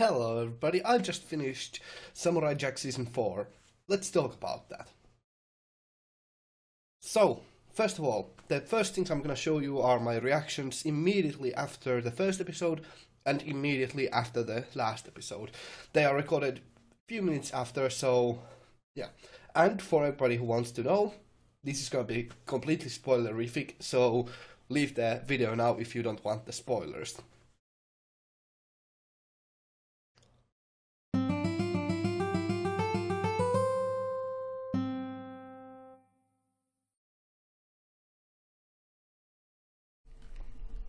Hello everybody, I just finished Samurai Jack Season 4. Let's talk about that. So, first of all, the first things I'm gonna show you are my reactions immediately after the first episode and immediately after the last episode. They are recorded a few minutes after, so yeah. And for everybody who wants to know, this is gonna be completely spoilerific, so leave the video now if you don't want the spoilers.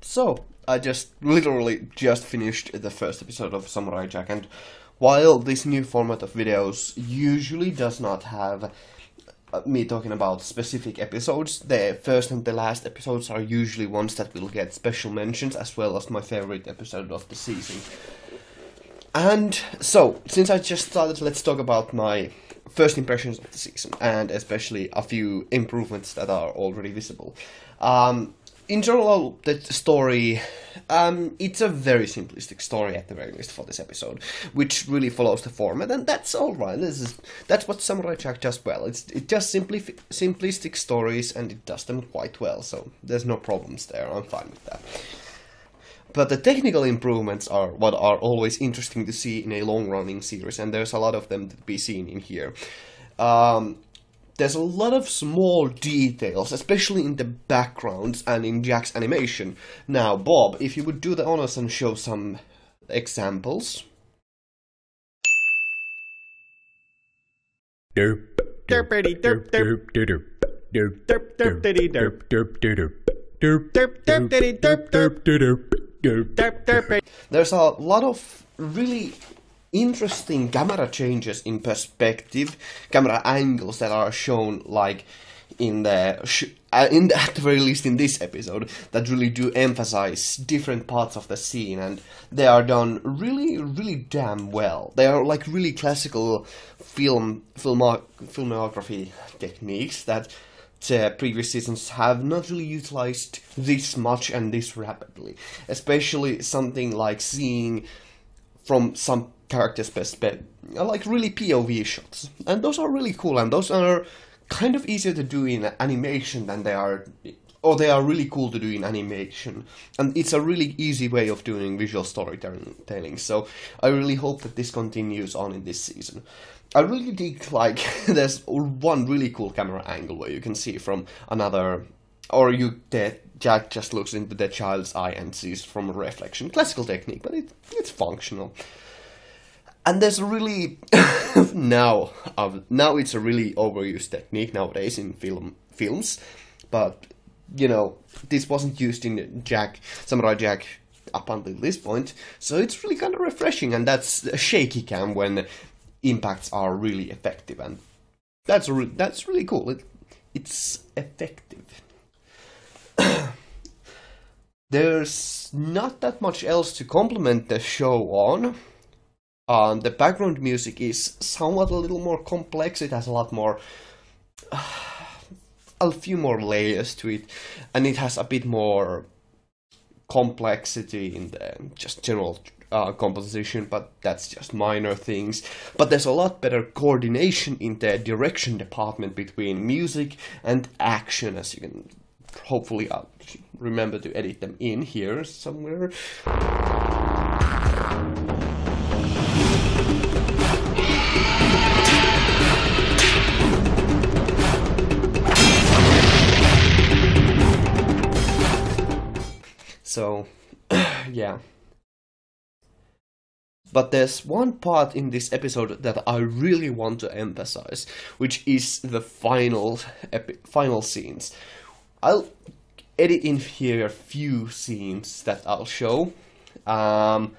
So, I literally just finished the first episode of Samurai Jack, and while this new format of videos usually does not have me talking about specific episodes, the first and the last episodes are usually ones that will get special mentions, as well as my favorite episode of the season. And so, since I just started, let's talk about my first impressions of the season, and especially a few improvements that are already visible. In general, the story, it's a very simplistic story at the very least for this episode, which really follows the format, and that's alright. That's what Samurai Jack does well. It's just simplistic stories, and it does them quite well, so there's no problems there. I'm fine with that. But the technical improvements are what are always interesting to see in a long-running series, and there's a lot of them to be seen in here. There's a lot of small details, especially in the backgrounds and in Jack's animation. Now, Bob, if you would do the honors and show some examples. There's a lot of really interesting camera changes in perspective, camera angles that are shown, like in at the very least in this episode, that really do emphasize different parts of the scene, and they are done really damn well. They are like really classical filmography techniques that previous seasons have not really utilized this much and this rapidly. Especially something like seeing from some characters' perspective, like really POV shots. And those are really cool, and those are kind of easier to do in animation than they are really cool to do in animation. And it's a really easy way of doing visual storytelling, so I really hope that this continues on in this season. I really dig, like, there's one really cool camera angle where you can see from another, Jack just looks into the child's eye and sees from a reflection. Classical technique, but it's functional. And there's a really now it's a really overused technique nowadays in films, but you know, this wasn't used in Samurai Jack up until this point, so it's really kind of refreshing, and that's a shaky cam when impacts are really effective, and that's really cool. It's effective. There's not that much else to compliment the show on. The background music is somewhat a little more complex. It has a lot more, a few more layers to it, and it has a bit more complexity in the just general composition, but that's just minor things. But there's a lot better coordination in the direction department between music and action, as you can hopefully remember to edit them in here somewhere. So, yeah. But there's one part in this episode that I really want to emphasize, which is the final scenes. I'll edit in here a few scenes that I'll show, but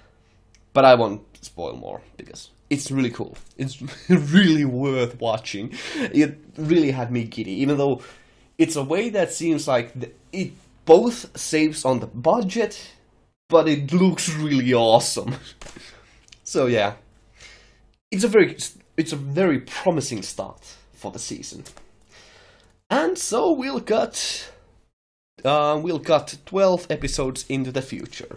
I won't spoil more, because it's really cool. It's really worth watching. It really had me giddy, even though it's a way that seems like it both saves on the budget, but it looks really awesome. So yeah, it's a very promising start for the season. And so we'll cut 12 episodes into the future.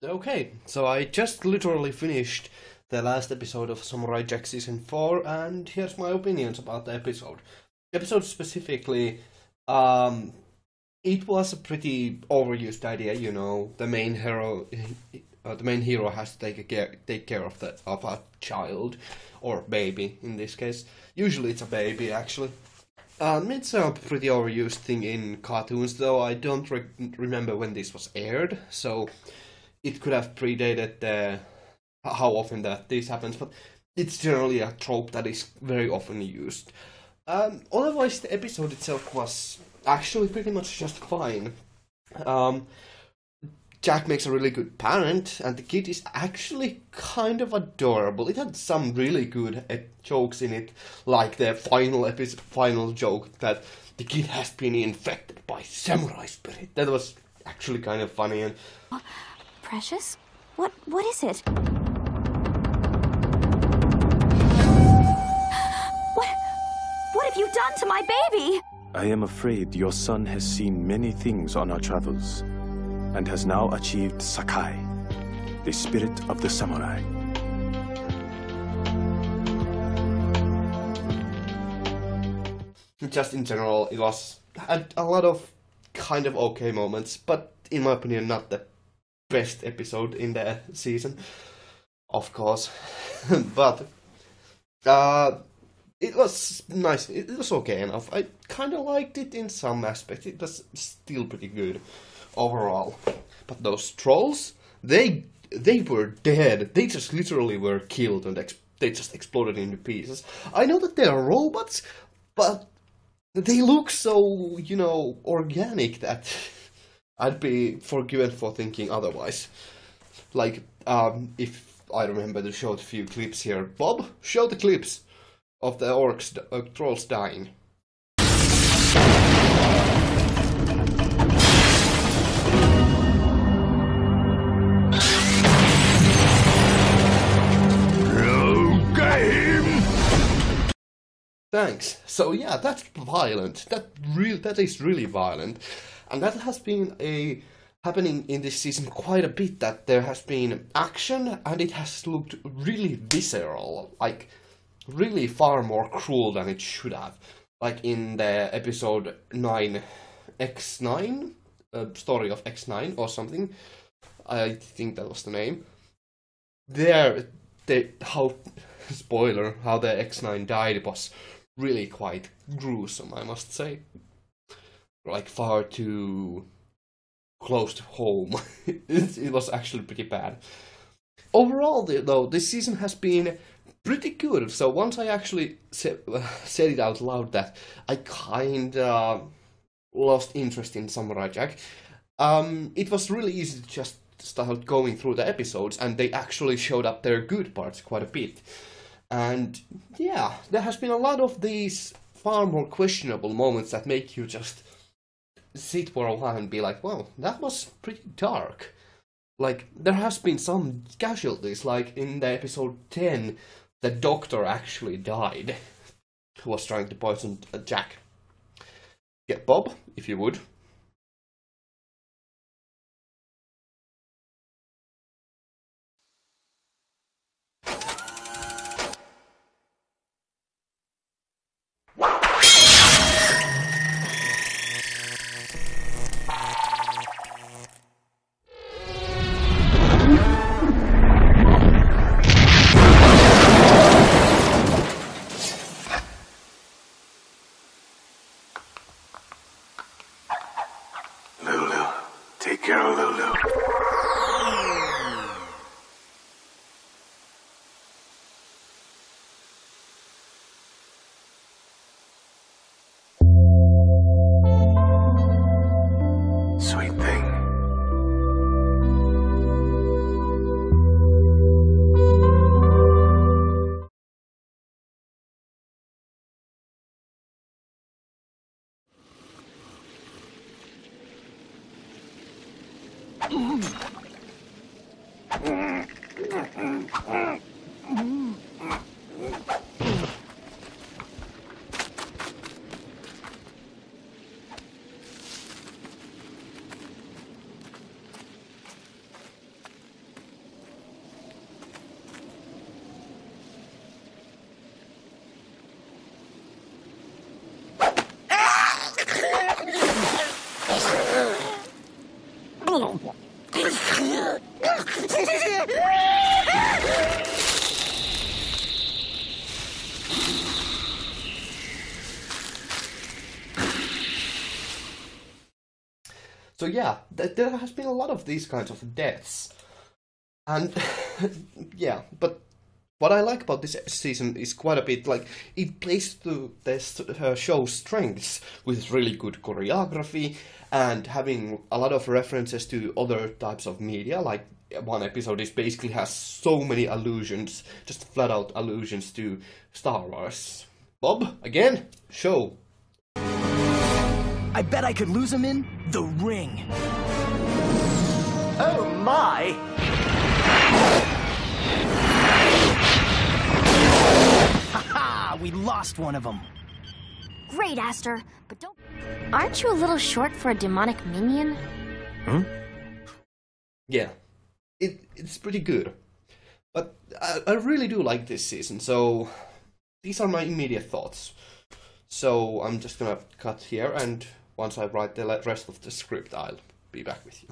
Okay, so I just literally finished the last episode of Samurai Jack Season 4, and here's my opinions about the episode. The episode specifically, it was a pretty overused idea, you know, the main hero has to take care of a child, or baby in this case. Usually it's a baby, actually. It's a pretty overused thing in cartoons, though I don't remember when this was aired, so it could have predated how often that this happens, but it's generally a trope that is very often used. Otherwise, the episode itself was actually pretty much just fine. Jack makes a really good parent, and the kid is actually kind of adorable. It had some really good jokes in it, like the final joke that the kid has been infected by samurai spirit. That was actually kind of funny. And Precious? What is it? What have you done to my baby? I am afraid your son has seen many things on our travels, and has now achieved Sakai, the spirit of the samurai. just in general, it had a lot of kind of okay moments, but in my opinion, not the best episode in the season, of course. But it was nice. It was okay enough. I kind of liked it in some aspects. It was still pretty good overall. But those trolls, they were dead. They just literally were killed, and they just exploded into pieces. I know that they are robots, but they look so, you know, organic that I'd be forgiven for thinking otherwise. Like, if I remember to show a few clips here. Bob, show the clips of the trolls dying. Thanks. So yeah, that's violent. That is really violent, and that has been happening in this season quite a bit. That there has been action, and it has looked really visceral, like really far more cruel than it should have. Like in the episode 9, X9, story of X9 or something. I think that was the name. Spoiler, how the X9 died was really quite gruesome, I must say. Like, far too close to home. It was actually pretty bad. Overall, though, this season has been pretty good. So once I actually said it out loud that I kinda lost interest in Samurai Jack, it was really easy to just start going through the episodes, and they actually showed up their good parts quite a bit. And yeah, there has been a lot of these far more questionable moments that make you just sit for a while and be like, well, that was pretty dark. Like, there has been some casualties, like in the episode 10, the doctor actually died, who was trying to poison Jack. Yeah, Bob, if you would. Take care of Lulu. Sweet thing. So yeah, there has been a lot of these kinds of deaths. And yeah, but what I like about this season is quite a bit, like, it plays to the show's strengths with really good choreography and having a lot of references to other types of media. Like, one episode is basically has so many allusions, just flat out allusions to Star Wars. Bob, again, show. I bet I could lose him in the ring. Oh my! Haha, we lost one of them. Great, Aster, but don't... Aren't you a little short for a demonic minion? Yeah, it's pretty good. But I really do like this season, so these are my immediate thoughts. So I'm just gonna cut here, and once I write the rest of the script, I'll be back with you.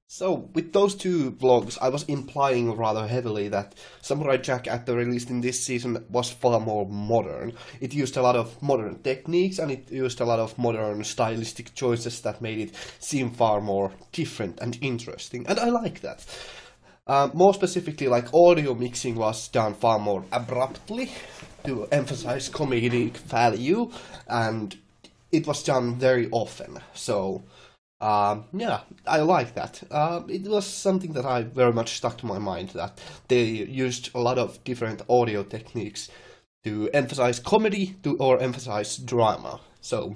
So, with those two vlogs, I was implying rather heavily that Samurai Jack at the release in this season was far more modern. It used a lot of modern techniques, and it used a lot of modern stylistic choices that made it seem far more different and interesting, and I like that. More specifically, like, audio mixing was done far more abruptly to emphasize comedic value, and it was done very often, so... yeah, I like that. It was something that I very much stuck to my mind, that they used a lot of different audio techniques to emphasize comedy or emphasize drama. So,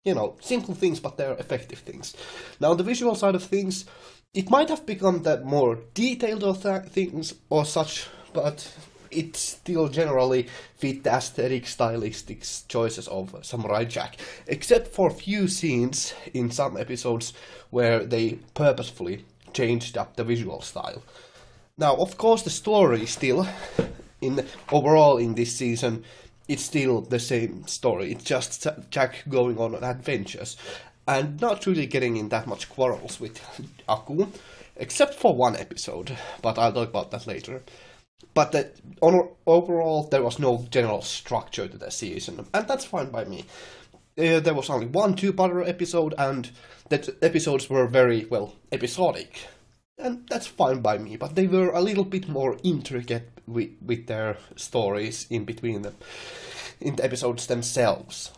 you know, simple things, but they're effective things. Now, the visual side of things, it might have become that more detailed things or such, but it still generally fit the aesthetic, stylistic choices of Samurai Jack, except for a few scenes in some episodes where they purposefully changed up the visual style. Now, of course, the story still, overall in this season, it's still the same story. It's just Jack going on adventures, and not really getting in that much quarrels with Aku, except for one episode, but I'll talk about that later. But overall, there was no general structure to the season, and that's fine by me. There was only one two-parter episode, and the episodes were very, well, episodic. And that's fine by me, but they were a little bit more intricate with their stories in between them, in the episodes themselves.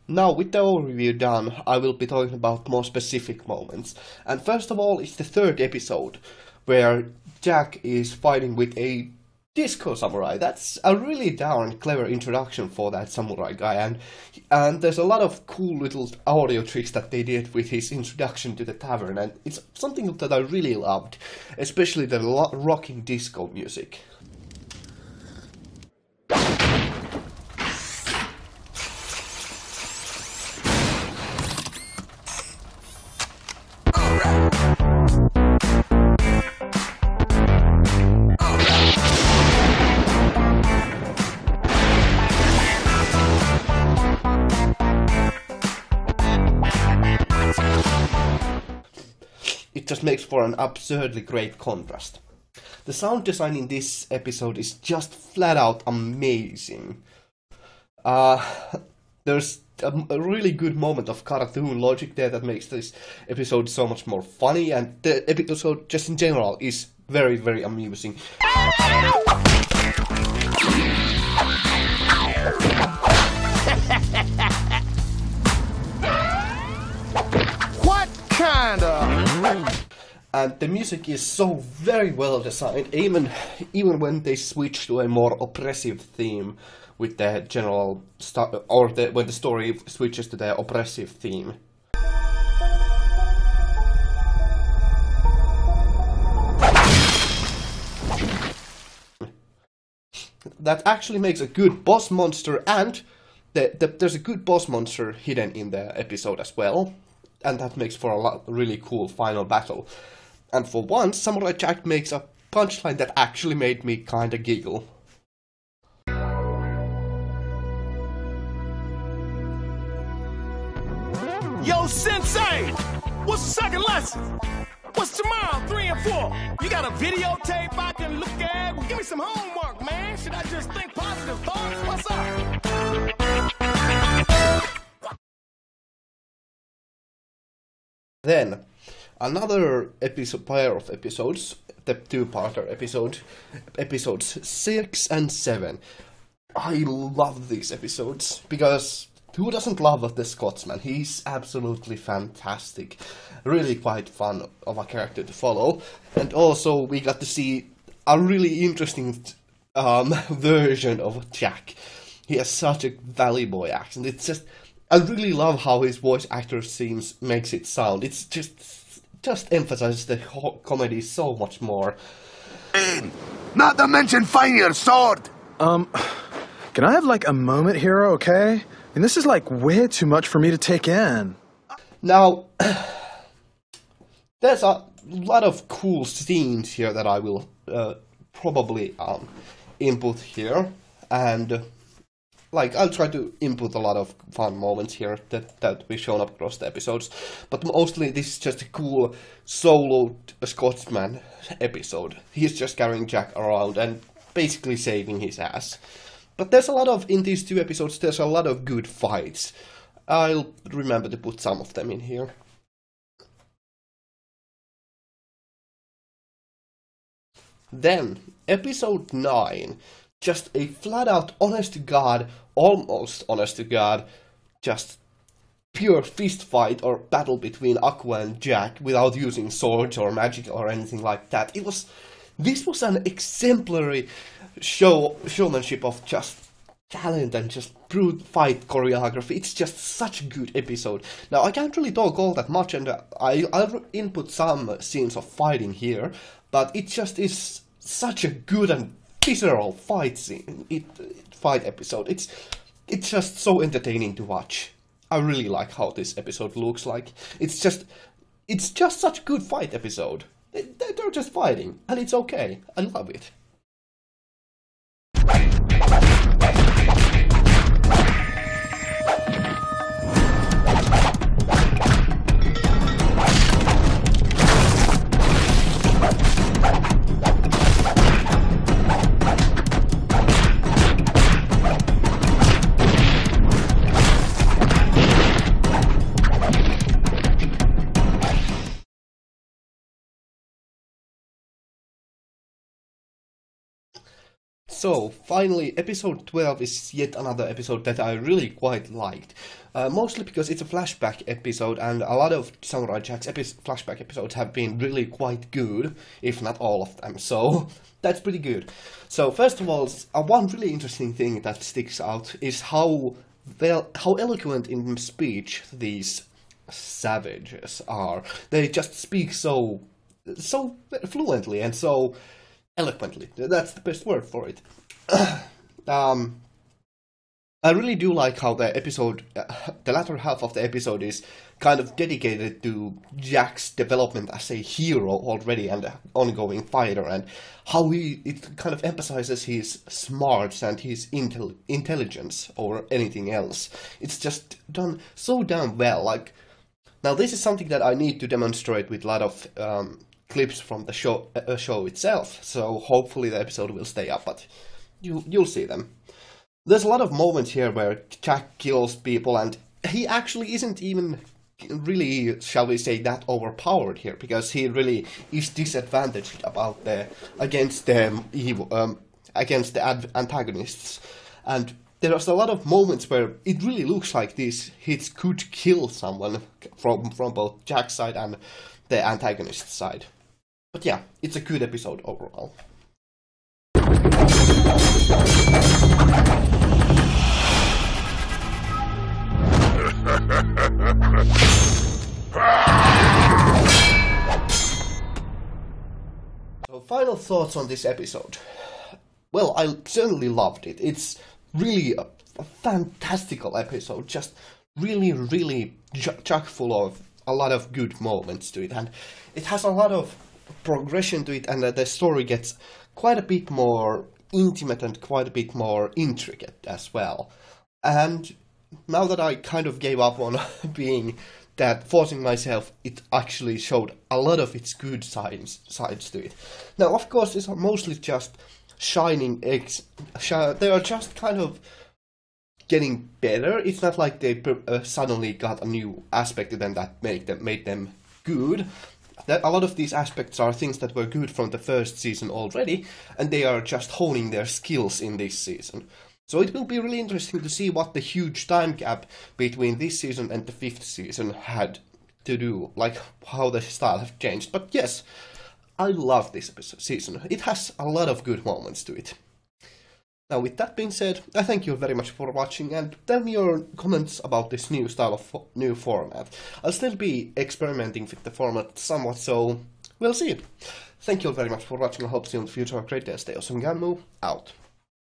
Now, with the overview done, I will be talking about more specific moments. And first of all, it's the third episode, where Jack is fighting with a disco samurai. That's a really darn clever introduction for that samurai guy, and there's a lot of cool little audio tricks that they did with his introduction to the tavern, and it's something that I really loved, especially the rocking disco music. It just makes for an absurdly great contrast. The sound design in this episode is just flat out amazing. There's a really good moment of cartoon logic there that makes this episode so much more funny, and the episode just in general is very, very amusing. What kind of... And the music is so very well designed, even when they switch to a more oppressive theme with the general when the story switches to the oppressive theme. That actually makes a good boss monster, and there's a good boss monster hidden in the episode as well, and that makes for a really cool final battle. And for once, Samurai Jack makes a punchline that actually made me kinda giggle. Yo, Sensei! What's the second lesson? What's tomorrow, 3 and 4? You got a videotape I can look at? Well, give me some homework, man. Should I just think positive thoughts? What's up? Then, another pair of episodes, the two-parter episodes 6 and 7. I love these episodes, because who doesn't love the Scotsman? He's absolutely fantastic. Really quite fun of a character to follow. And also, we got to see a really interesting version of Jack. He has such a Valley Boy accent. It's just, I really love how his voice actor makes it sound. It's just emphasizes the whole comedy so much more. Not to mention find your sword! Can I have, like, a moment here, okay? And this is, like, way too much for me to take in. Now, there's a lot of cool scenes here that I will probably input here. And, like, I'll try to input a lot of fun moments here that be shown up across the episodes. But mostly, this is just a cool solo Scotsman episode. He's just carrying Jack around and basically saving his ass. But there's a lot of, in these two episodes, there's a lot of good fights. I'll remember to put some of them in here. Then, episode 9, just a flat-out, honest-to-God, almost honest-to-God, just pure fist fight or battle between Aqua and Jack without using swords or magic or anything like that. This was an exemplary showmanship of just talent and just brute fight choreography. It's just such a good episode. Now, I can't really talk all that much, and I'll input some scenes of fighting here, but it just is such a good and visceral fight episode. It's just so entertaining to watch. I really like how this episode looks like. It's just such a good fight episode. They're just fighting, and it's okay. I love it. So, finally, episode 12 is yet another episode that I really quite liked. Mostly because it's a flashback episode, and a lot of Samurai Jack's flashback episodes have been really quite good, if not all of them, so that's pretty good. So, first of all, one really interesting thing that sticks out is how eloquent in speech these savages are. They just speak so fluently and so eloquently. That's the best word for it. I really do like how the episode, the latter half of the episode is kind of dedicated to Jack's development as a hero already and an ongoing fighter, and how it kind of emphasizes his smarts and his intelligence over anything else. It's just done so damn well. Like, now this is something that I need to demonstrate with a lot of clips from the show itself, so hopefully the episode will stay up, but you'll see them. There's a lot of moments here where Jack kills people, and he actually isn't even really, shall we say, that overpowered here, because he really is disadvantaged against the antagonists. And there's a lot of moments where it really looks like these hits could kill someone from both Jack's side and the antagonist's side. But yeah, it's a good episode overall. So, final thoughts on this episode. Well, I certainly loved it. It's really a fantastical episode, just really chock full of a lot of good moments to it, and it has a lot of progression to it, and the story gets quite a bit more intimate and quite a bit more intricate as well. And now that I kind of gave up on being that Forcing Myself, it actually showed a lot of its good sides to it. Now, of course, these are mostly just shining eggs. They are just kind of getting better. It's not like they suddenly got a new aspect to them that made them good. A lot of these aspects are things that were good from the first season already, and they are just honing their skills in this season. So it will be really interesting to see what the huge time gap between this season and the 5th season had to do, like how the style have changed. But yes, I love this season. It has a lot of good moments to it. Now, with that being said, I thank you very much for watching, and tell me your comments about this new style of new format. I'll still be experimenting with the format somewhat, so we'll see. Thank you very much for watching. I hope to see you in the future. Have a great day. Stay awesome, Gammu. Out.